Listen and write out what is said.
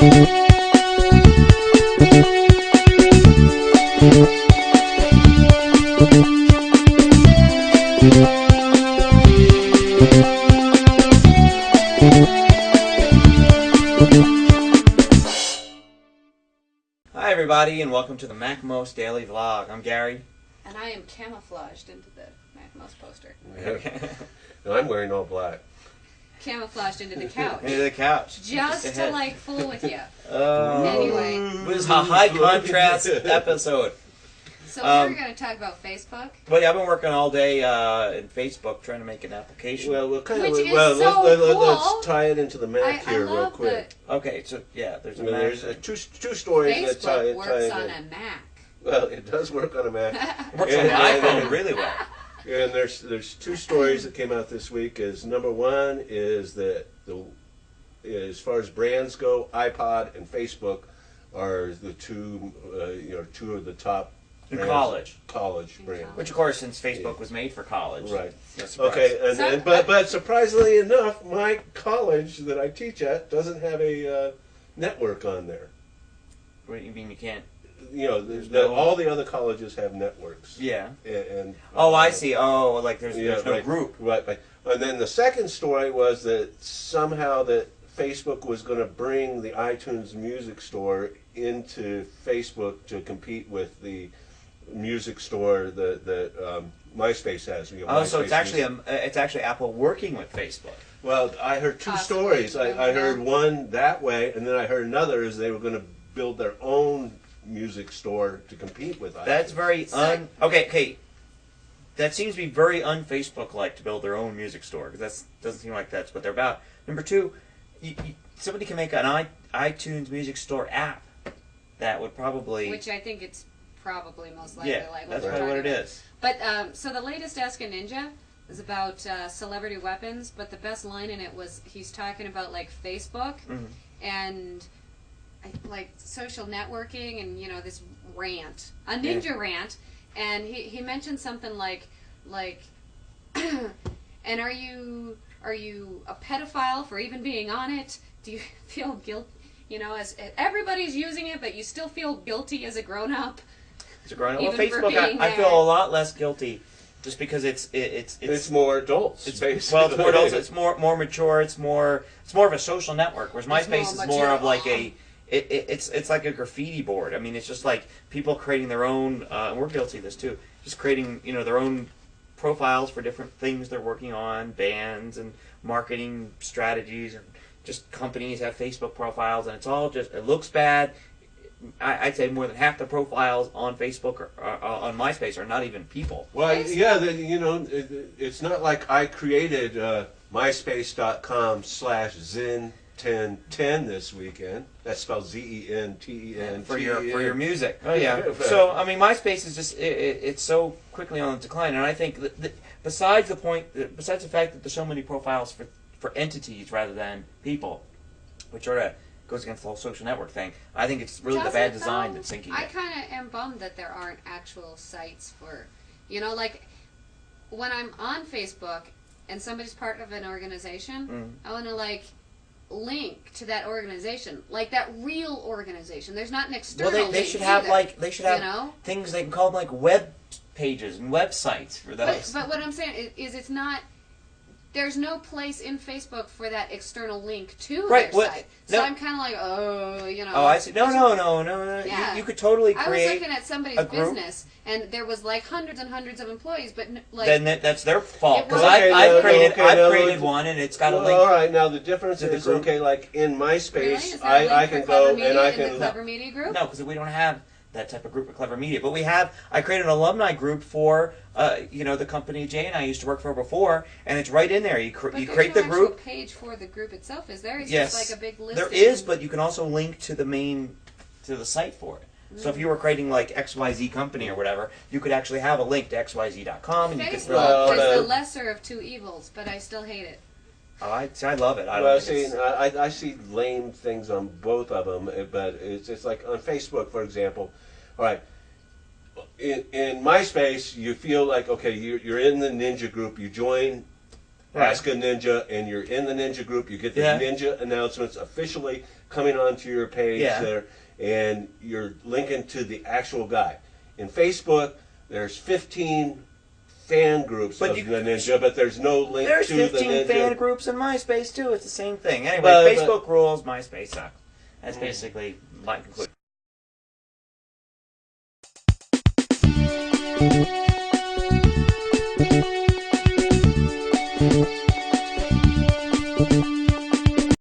Hi everybody, and welcome to the MacMost daily vlog. I'm Gary. And I am camouflaged into the MacMost poster. Okay. And I'm wearing all black. Camouflaged into the couch. Into the couch. Just to like fool with you. Anyway. This is a high contrast episode. So we're going to talk about Facebook. Well, yeah, I've been working all day in Facebook trying to make an application. Well, Which is so cool. let's tie it into the Mac here real quick. Okay, so yeah, there's a Mac. There's two stories that tie Facebook it. works on a Mac. Well, it does work on a Mac. It works on my iPhone really well. And there's two stories that came out this week. Number one is that as far as brands go, iPod and Facebook are the two of the top. In college In brands. college. Which, of course, since Facebook was made for college. Right. No surprise. Okay, but surprisingly enough, my college that I teach at doesn't have a network on there. What do you mean you can't? You know, all the other colleges have networks. Yeah. And I see. Oh, like there's no group. Right. And then the second story was that somehow that Facebook was going to bring the iTunes Music Store into Facebook to compete with the music store that MySpace has. So it's actually Apple working with Facebook. Well, I heard two stories. I heard one that way, and then I heard another is they were going to build their own music store to compete with iTunes. That's very okay. That seems to be very un-Facebook-like to build their own music store, because that doesn't seem like that's what they're about. Number two, somebody can make an iTunes music store app that would probably... Which I think it's probably most likely like that's probably what it is. But, so the latest Ask a Ninja is about celebrity weapons, but the best line in it was he's talking about, like, Facebook and, like, social networking and, this rant. A ninja rant. And he mentioned something like, and are you a pedophile for even being on it? Do you feel guilt? As everybody's using it, but you still feel guilty as a grown-up. As a grown-up, well, Facebook, I feel a lot less guilty, just because it's more adults. Well, it's more adults. It's more mature. It's more of a social network. Whereas MySpace is more of like it's like a graffiti board. I mean, it's just like people creating their own. And we're guilty of this too. Just creating their own profiles for different things they're working on, bands and marketing strategies, and just companies have Facebook profiles, and it's all just, it looks bad. I'd say more than half the profiles on Facebook or on MySpace are not even people. Well, yeah, it's not like I created myspace.com/zen1010 this weekend. That's spelled ZENTEN for your music. Oh yeah. So I mean, MySpace is just it's so quickly on the decline, and I think that besides the fact that there's so many profiles for entities rather than people, which sort of goes against the whole social network thing, I think it's really the bad design that's sinking it. I kind of am bummed that there aren't actual sites for, like when I'm on Facebook and somebody's part of an organization, I want to link to that organization, like that real organization. There's not an external. Well, they should have things they can call them web pages and websites for those. But what I'm saying is it's not. There's no place in Facebook for that external link to their site. So I'm kind of like, Oh, I see. No. Yeah. You could totally create. I was looking at somebody's business, and there was hundreds and hundreds of employees, but then that's their fault, because I've created one, and it's got a link. All right, now the difference is like in MySpace, I can go and I can. In the Clever Media group? No, because we don't have that type of group at Clever Media. But I created an alumni group for, the company Jay and I used to work for before, and it's right in there. You create the group. There's no page for the group itself, is there? It's just like a big list. There is, but you can also link to the site for it. So if you were creating XYZ company or whatever, you could actually have a link to xyz.com, and you could. Facebook is the lesser of two evils, but I still hate it. Oh, I love it. I see lame things on both of them, but it's like on Facebook, for example. All right, in MySpace, you feel like, okay, you're in the ninja group, you join Ask a Ninja, and you're in the Ninja group. You get the Ninja announcements officially coming onto your page there, and you're linking to the actual guy. In Facebook, there's 15 fan groups of the Ninja, but there's no link to the Ninja. There's 15 fan groups in MySpace, too. It's the same thing. Anyway, Facebook rules, MySpace sucks. That's basically my conclusion.